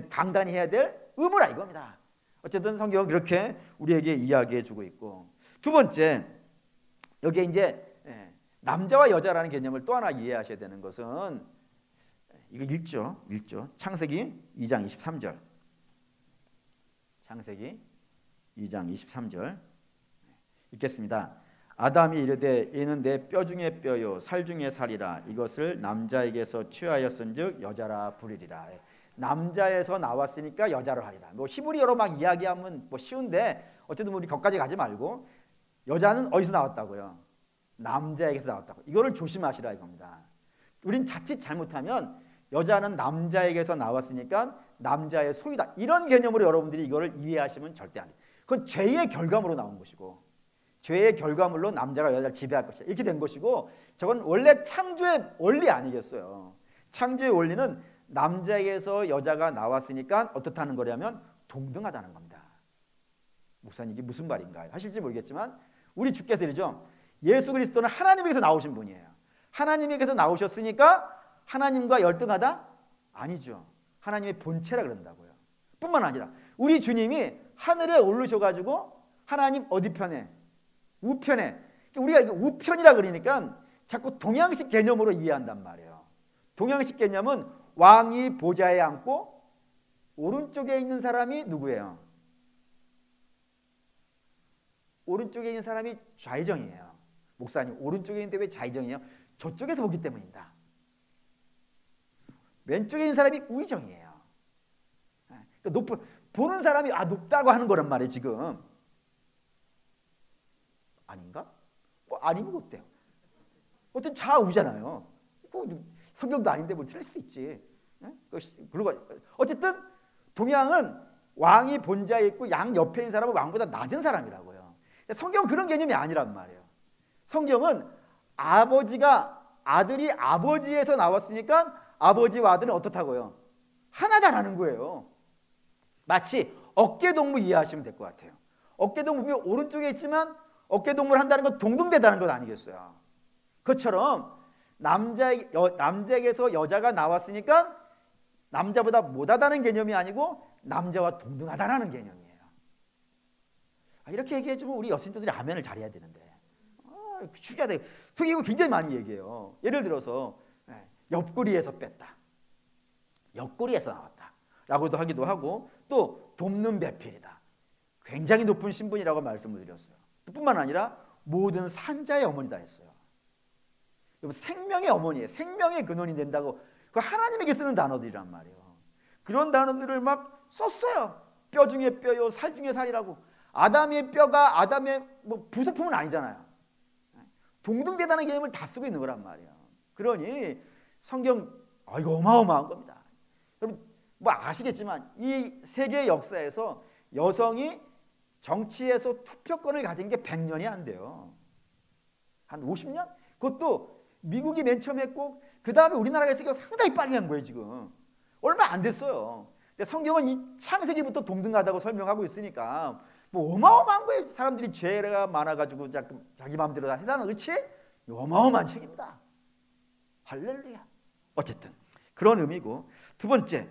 강단이 해야 될 의무라 이겁니다. 어쨌든 성경은 그렇게 우리에게 이야기해 주고 있고, 두 번째, 여기에 이제 남자와 여자라는 개념을 또 하나 이해하셔야 되는 것은, 이거 읽죠. 창세기 2장 23절. 창세기 2장 23절 읽겠습니다. 아담이 이르되 이는 내 뼈 중에 뼈요 살 중에 살이라, 이것을 남자에게서 취하였은즉 여자라 부르리라. 남자에서 나왔으니까 여자로 하리라. 뭐 히브리어로 막 이야기하면 뭐 쉬운데 어쨌든 우리 거기까지 가지 말고, 여자는 어디서 나왔다고요? 남자에게서 나왔다고. 이거를 조심하시라 이겁니다. 우린 자칫 잘못하면 여자는 남자에게서 나왔으니까 남자의 소유다, 이런 개념으로 여러분들이 이거를 이해하시면 절대 안 돼요. 그건 죄의 결과물로 나온 것이고, 죄의 결과물로 남자가 여자를 지배할 것이다 이렇게 된 것이고, 저건 원래 창조의 원리 아니겠어요. 창조의 원리는 남자에게서 여자가 나왔으니까 어떻다는 거냐면 동등하다는 겁니다. 목사님 이게 무슨 말인가요? 하실지 모르겠지만 우리 주께서 이러죠. 예수 그리스도는 하나님에게서 나오신 분이에요. 하나님에게서 나오셨으니까 하나님과 열등하다? 아니죠. 하나님의 본체라 그런다고요. 뿐만 아니라 우리 주님이 하늘에 오르셔가지고 하나님 어디 편에? 우편에. 우리가 우편이라 그러니까 자꾸 동양식 개념으로 이해한단 말이에요. 동양식 개념은 왕이 보좌에 앉고 오른쪽에 있는 사람이 누구예요? 오른쪽에 있는 사람이 좌의정이에요. 목사님 오른쪽에 있는데 왜 좌의정이에요? 저쪽에서 보기 때문입니다. 왼쪽에 있는 사람이 우의정이에요. 그러니까 보는 사람이 높다고 하는 거란 말이에요 지금. 아닌가? 뭐 아니면 어때요? 어떤 좌우잖아요. 성경도 아닌데 뭐 틀릴 수도 있지. 그리고 어쨌든 동양은 왕이 본좌에 있고 양 옆에 있는 사람은 왕보다 낮은 사람이라고요. 성경은 그런 개념이 아니란 말이에요. 성경은 아들이 아버지에서 나왔으니까 아버지와 아들은 어떻다고요? 하나다라는 거예요. 마치 어깨동무 이해하시면 될 것 같아요. 어깨동무 오른쪽에 있지만 어깨동무를 한다는 건 동등되다는 것 아니겠어요? 그것처럼 남자에게서 여자가 나왔으니까 남자보다 못하다는 개념이 아니고 남자와 동등하다는 개념이에요. 이렇게 얘기해주면 우리 여신들이 아멘을 잘해야 되는데 죽여야 돼. 속이고 굉장히 많이 얘기해요. 예를 들어서 옆구리에서 뺐다, 옆구리에서 나왔다 라고도 하기도 하고, 또 돕는 배필이다, 굉장히 높은 신분이라고 말씀을 드렸어요. 뿐만 아니라 모든 산자의 어머니다 했어요. 생명의 어머니예요. 생명의 근원이 된다고. 그 하나님에게 쓰는 단어들이란 말이에요. 그런 단어들을 막 썼어요. 뼈 중에 뼈요, 살 중에 살이라고. 아담의 뼈가 아담의 부속품은 아니잖아요. 동등되다는 개념을 다 쓰고 있는 거란 말이에요. 그러니 성경 이거 어마어마한 겁니다. 여러분 아시겠지만 이 세계 역사에서 여성이 정치에서 투표권을 가진 게 100년이 안 돼요. 한 50년? 그것도 미국이 맨 처음 했고 그 다음에 우리나라가 있으니까 상당히 빨리 한 거예요. 지금 얼마 안 됐어요. 근데 성경은 이 창세기부터 동등하다고 설명하고 있으니까 어마어마한 거예요. 사람들이 죄가 많아가지고 자기 마음대로 다 해다는, 그렇지? 어마어마한 책입니다. 할렐루야. 어쨌든 그런 의미고, 두 번째,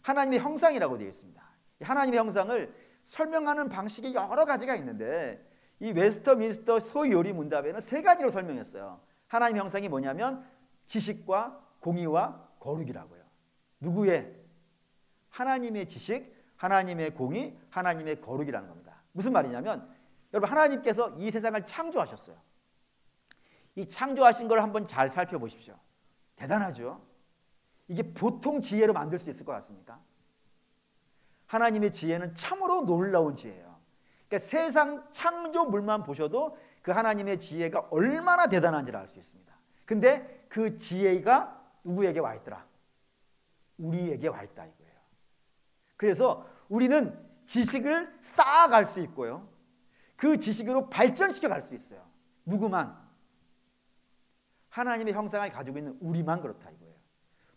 하나님의 형상이라고 되어 있습니다. 하나님의 형상을 설명하는 방식이 여러 가지가 있는데 이 웨스터민스터 소요리 문답에는 3가지로 설명했어요. 하나님의 형상이 뭐냐면 지식과 공의와 거룩이라고요. 누구의? 하나님의 지식, 하나님의 공의, 하나님의 거룩이라는 겁니다. 무슨 말이냐면 여러분, 하나님께서 이 세상을 창조하셨어요. 이 창조하신 걸 한번 잘 살펴보십시오. 대단하죠? 이게 보통 지혜로 만들 수 있을 것 같습니까? 하나님의 지혜는 참으로 놀라운 지혜예요. 그러니까 세상 창조물만 보셔도 그 하나님의 지혜가 얼마나 대단한지를 알 수 있습니다. 근데 그 지혜가 누구에게 와 있더라? 우리에게 와 있다 이거예요. 그래서 우리는 지식을 쌓아갈 수 있고요, 그 지식으로 발전시켜 갈 수 있어요. 누구만? 하나님의 형상을 가지고 있는 우리만 그렇다 이거예요.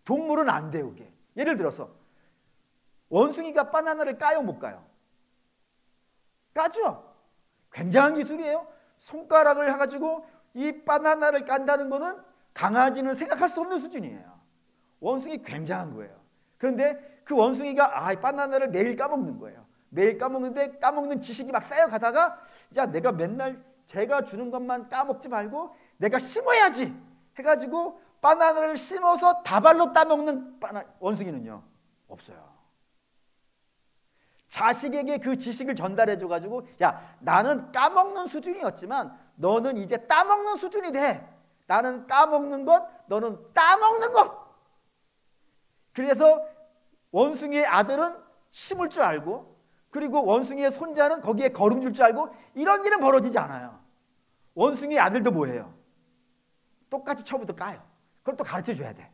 동물은 안 돼요. 그게 예를 들어서 원숭이가 바나나를 까요, 못 까요? 까죠. 굉장한 기술이에요. 손가락을 해가지고 이 바나나를 깐다는 거는 강아지는 생각할 수 없는 수준이에요. 원숭이 굉장한 거예요. 그런데 그 원숭이가 바나나를 매일 까먹는 거예요. 매일 까먹는데 까먹는 지식이 막 쌓여가다가 야, 내가 맨날 제가 주는 것만 까먹지 말고 내가 심어야지 해가지고 바나나를 심어서 다발로 따먹는 원숭이는요, 없어요. 자식에게 그 지식을 전달해줘가지고 야, 나는 까먹는 수준이었지만 너는 이제 따먹는 수준이 돼. 나는 까먹는 것, 너는 따먹는 것. 그래서 원숭이의 아들은 심을 줄 알고, 그리고 원숭이의 손자는 거기에 거름 줄 줄 알고, 이런 일은 벌어지지 않아요. 원숭이의 아들도 뭐예요? 똑같이 처음부터 까요. 그걸 또 가르쳐줘야 돼.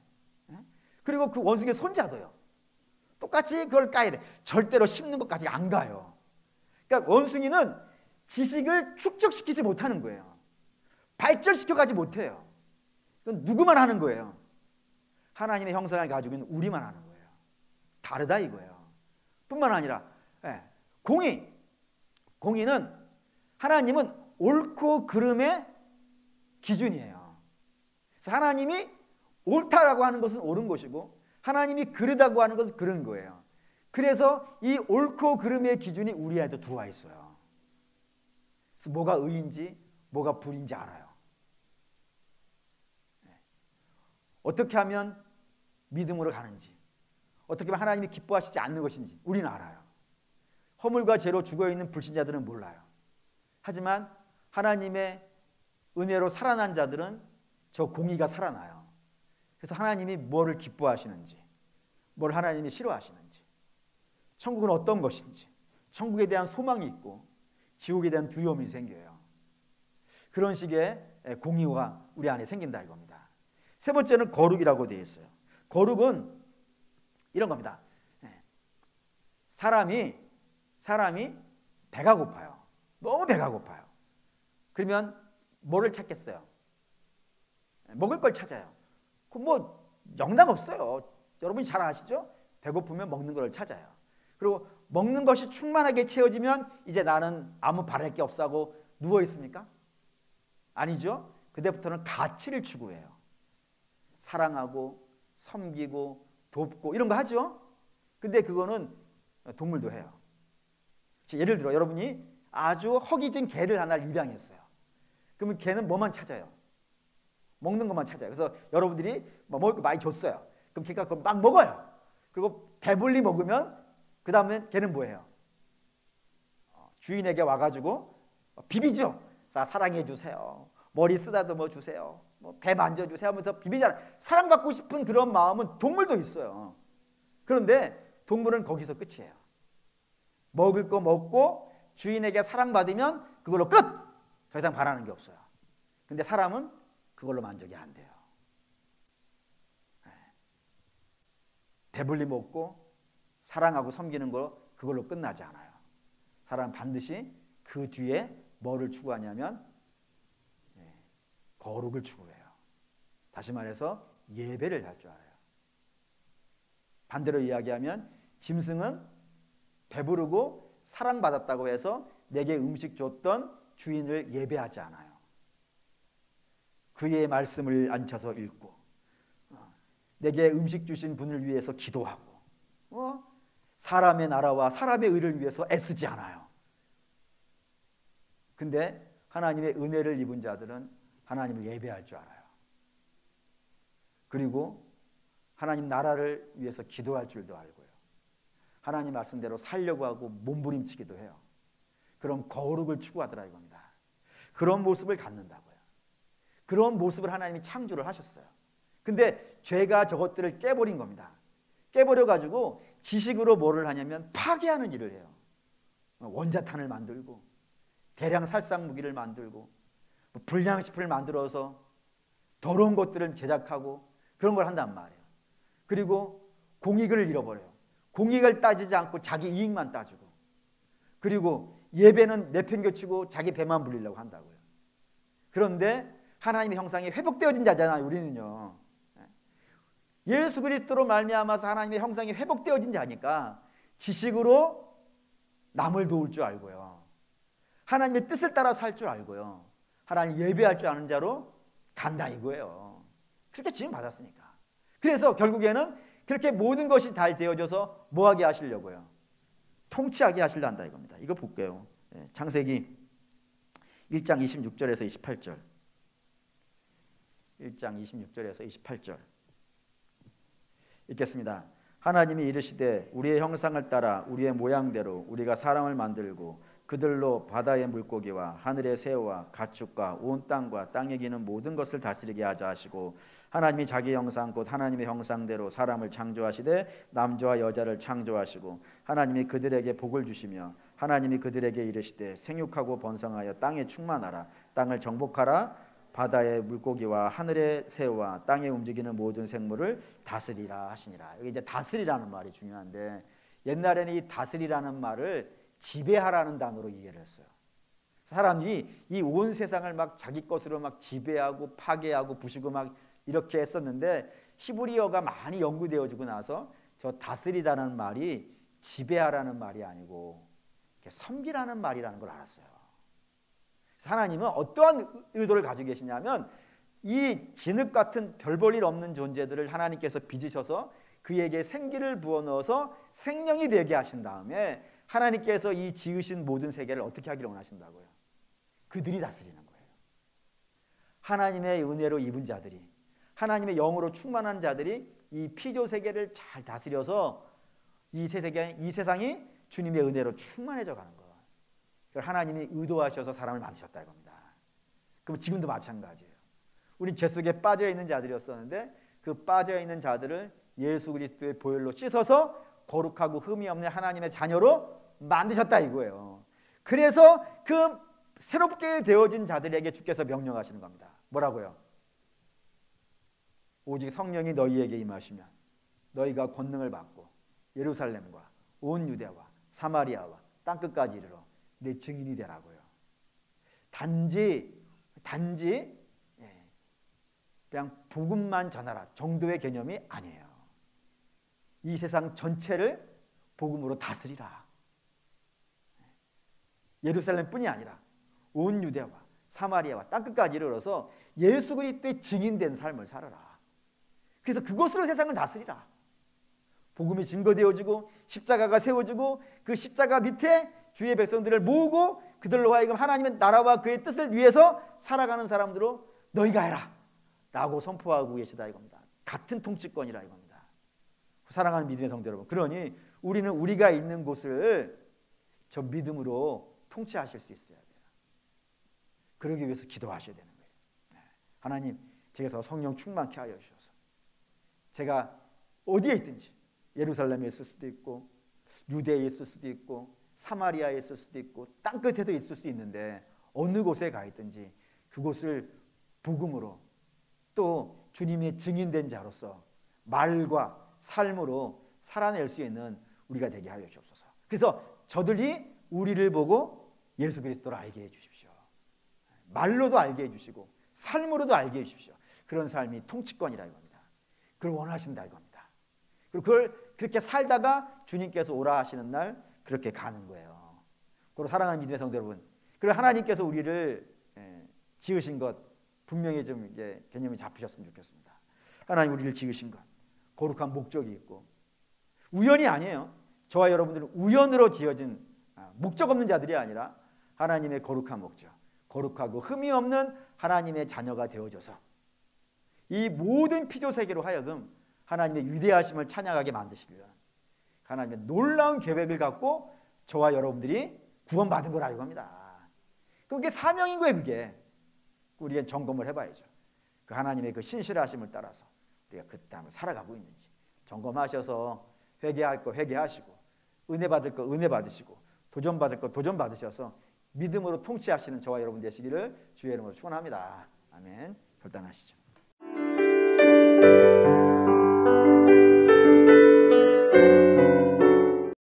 그리고 그 원숭이의 손자도요, 똑같이 그걸 까야 돼. 절대로 심는 것까지 안 가요. 그러니까 원숭이는 지식을 축적시키지 못하는 거예요. 발전시켜가지 못해요. 그건 누구만 하는 거예요? 하나님의 형상을 가지고 있는 우리만 하는 거예요. 다르다 이거예요. 뿐만 아니라 공의는 하나님은 옳고 그름의 기준이에요. 그래서 하나님이 옳다라고 하는 것은 옳은 것이고 하나님이 그르다고 하는 것은 그른 거예요. 그래서 이 옳고 그름의 기준이 우리 안에도 들어와 있어요. 그래서 뭐가 의인지 뭐가 불인지 알아요. 어떻게 하면 믿음으로 가는지, 어떻게 하면 하나님이 기뻐하시지 않는 것인지 우리는 알아요. 허물과 죄로 죽어있는 불신자들은 몰라요. 하지만 하나님의 은혜로 살아난 자들은 저 공의가 살아나요. 그래서 하나님이 뭐를 기뻐하시는지, 뭘 하나님이 싫어하시는지, 천국은 어떤 것인지, 천국에 대한 소망이 있고 지옥에 대한 두려움이 생겨요. 그런 식의 공의가 우리 안에 생긴다 이겁니다. 세 번째는 거룩이라고 되어 있어요. 거룩은 이런 겁니다. 사람이 배가 고파요. 너무 배가 고파요. 그러면 뭐를 찾겠어요? 먹을 걸 찾아요. 그럼 영락 없어요. 여러분이 잘 아시죠? 배고프면 먹는 걸 찾아요. 그리고 먹는 것이 충만하게 채워지면 이제 나는 아무 바랄 게 없어 하고 누워 있습니까? 아니죠. 그때부터는 가치를 추구해요. 사랑하고 섬기고 돕고 이런 거 하죠. 근데 그거는 동물도 해요. 예를 들어 여러분이 아주 허기진 개를 하나를 입양했어요. 그러면 개는 뭐만 찾아요? 먹는 것만 찾아요. 그래서 여러분들이 뭐 먹을 거 많이 줬어요. 그럼 걔가 그걸 막 먹어요. 그리고 배불리 먹으면 그 다음에 걔는 뭐예요? 주인에게 와가지고 비비죠. 사랑해 주세요. 머리 쓰다듬어 주세요. 배 만져주세요 하면서 비비잖아요. 사랑받고 싶은 그런 마음은 동물도 있어요. 그런데 동물은 거기서 끝이에요. 먹을 거 먹고 주인에게 사랑받으면 그걸로 끝! 더 이상 바라는 게 없어요. 근데 사람은 그걸로 만족이 안 돼요. 배불리 먹고 사랑하고 섬기는 거 그걸로 끝나지 않아요. 사람은 반드시 그 뒤에 뭐를 추구하냐면 거룩을 추구해요. 다시 말해서 예배를 할 줄 알아요. 반대로 이야기하면 짐승은 배부르고 사랑받았다고 해서 내게 음식 줬던 주인을 예배하지 않아요. 그의 말씀을 앉혀서 읽고 내게 음식 주신 분을 위해서 기도하고 사람의 나라와 사람의 의를 위해서 애쓰지 않아요. 근데 하나님의 은혜를 입은 자들은 하나님을 예배할 줄 알아요. 그리고 하나님 나라를 위해서 기도할 줄도 알고요. 하나님 말씀대로 살려고 하고 몸부림치기도 해요. 그럼 거룩을 추구하더라 이겁니다. 그런 모습을 갖는다고요. 그런 모습을 하나님이 창조를 하셨어요. 근데 죄가 저것들을 깨버린 겁니다. 깨버려가지고 지식으로 뭐를 하냐면 파괴하는 일을 해요. 원자탄을 만들고 대량 살상 무기를 만들고 불량식품을 만들어서 더러운 것들을 제작하고 그런 걸 한단 말이에요. 그리고 공익을 잃어버려요. 공익을 따지지 않고 자기 이익만 따지고, 그리고 예배는 내팽겨치고 자기 배만 불리려고 한다고요. 그런데 하나님의 형상이 회복되어진 자잖아요. 우리는요. 예수 그리스도로 말미암아서 하나님의 형상이 회복되어진 자니까 지식으로 남을 도울 줄 알고요. 하나님의 뜻을 따라 살 줄 알고요. 하나님 예배할 줄 아는 자로 간다 이거예요. 그렇게 지금 받았으니까. 그래서 결국에는 그렇게 모든 것이 잘 되어져서 뭐하게 하시려고요? 통치하게 하시려 한다 이겁니다. 이거 볼게요. 창세기 1장 26절에서 28절. 1장 26절에서 28절 읽겠습니다. 하나님이 이르시되 우리의 형상을 따라 우리의 모양대로 우리가 사람을 만들고 그들로 바다의 물고기와 하늘의 새와 가축과 온 땅과 땅에 기는 모든 것을 다스리게 하자 하시고, 하나님이 자기 형상 곧 하나님의 형상대로 사람을 창조하시되 남자와 여자를 창조하시고, 하나님이 그들에게 복을 주시며 하나님이 그들에게 이르시되 생육하고 번성하여 땅에 충만하라. 땅을 정복하라. 바다의 물고기와 하늘의 새와 땅에 움직이는 모든 생물을 다스리라 하시니라. 여기 이제 다스리라는 말이 중요한데, 옛날에는 이 다스리라는 말을 지배하라는 단어로 이해를 했어요. 사람들이 이 온 세상을 막 자기 것으로 막 지배하고 파괴하고 부수고 막 이렇게 했었는데, 히브리어가 많이 연구되어지고 나서 저 다스리다는 말이 지배하라는 말이 아니고 섬기라는 말이라는 걸 알았어요. 하나님은 어떠한 의도를 가지고 계시냐면, 이 진흙 같은 별 볼 일 없는 존재들을 하나님께서 빚으셔서 그에게 생기를 부어넣어서 생명이 되게 하신 다음에 하나님께서 이 지으신 모든 세계를 어떻게 하기를 원하신다고요? 그들이 다스리는 거예요. 하나님의 은혜로 입은 자들이, 하나님의 영으로 충만한 자들이 이 피조 세계를 잘 다스려서 이 세상이 주님의 은혜로 충만해져 가는 거예요. 그걸 하나님이 의도하셔서 사람을 만드셨다 이겁니다. 그럼 지금도 마찬가지예요. 우린 죄 속에 빠져 있는 자들이었었는데 그 빠져 있는 자들을 예수 그리스도의 보혈로 씻어서 거룩하고 흠이 없는 하나님의 자녀로 만드셨다 이거예요. 그래서 그 새롭게 되어진 자들에게 주께서 명령하시는 겁니다. 뭐라고요? 오직 성령이 너희에게 임하시면 너희가 권능을 받고 예루살렘과 온 유대와 사마리아와 땅끝까지 이르러 내 증인이 되라고요. 단지 그냥 복음만 전하라 정도의 개념이 아니에요. 이 세상 전체를 복음으로 다스리라. 예루살렘뿐이 아니라 온 유대와 사마리아와 땅끝까지 이르러서 예수 그리스도의 증인된 삶을 살아라. 그래서 그것으로 세상을 다스리라. 복음이 증거되어지고 십자가가 세워지고 그 십자가 밑에 주의 백성들을 모으고 그들로 하여금 하나님의 나라와 그의 뜻을 위해서 살아가는 사람들로 너희가 해라 라고 선포하고 계시다 이겁니다. 같은 통치권이라 이겁니다. 사랑하는 믿음의 성도 여러분, 그러니 우리는 우리가 있는 곳을 저 믿음으로 통치하실 수 있어야 돼요. 그러기 위해서 기도하셔야 되는 거예요. 하나님, 제가 더 성령 충만케 하여 주셔서 제가 어디에 있든지 예루살렘에 있을 수도 있고 유대에 있을 수도 있고 사마리아에 있을 수도 있고 땅끝에도 있을 수도 있는데 어느 곳에 가 있든지 그곳을 복음으로 또 주님의 증인된 자로서 말과 삶으로 살아낼 수 있는 우리가 되게 하여 주옵소서. 그래서 저들이 우리를 보고 예수 그리스도를 알게 해주십시오. 말로도 알게 해주시고 삶으로도 알게 해주십시오. 그런 삶이 통치권이라 이겁니다. 그걸 원하신다 이겁니다. 그리고 그걸 그렇게 살다가 주님께서 오라 하시는 날 그렇게 가는 거예요. 그리고 사랑하는 믿음의 성도 여러분, 그리고 하나님께서 우리를 지으신 것 분명히 좀 이제 개념이 잡히셨으면 좋겠습니다. 하나님 우리를 지으신 것 거룩한 목적이 있고 우연이 아니에요. 저와 여러분들은 우연으로 지어진 목적 없는 자들이 아니라 하나님의 거룩한 목적, 거룩하고 흠이 없는 하나님의 자녀가 되어져서 이 모든 피조 세계로 하여금 하나님의 위대하심을 찬양하게 만드시려는 하나님의 놀라운 계획을 갖고 저와 여러분들이 구원받은 거라 이겁니다. 그게 사명인 거예요. 그게 우리가 점검을 해봐야죠. 그 하나님의 그 신실하심을 따라서 우리가 그 땅을 살아가고 있는지 점검하셔서 회개할 거 회개하시고 은혜 받을 거 은혜 받으시고 도전 받을 거 도전 받으셔서 믿음으로 통치하시는 저와 여러분 되시기를 주의 이름으로 축원합니다. 아멘. 결단하시죠.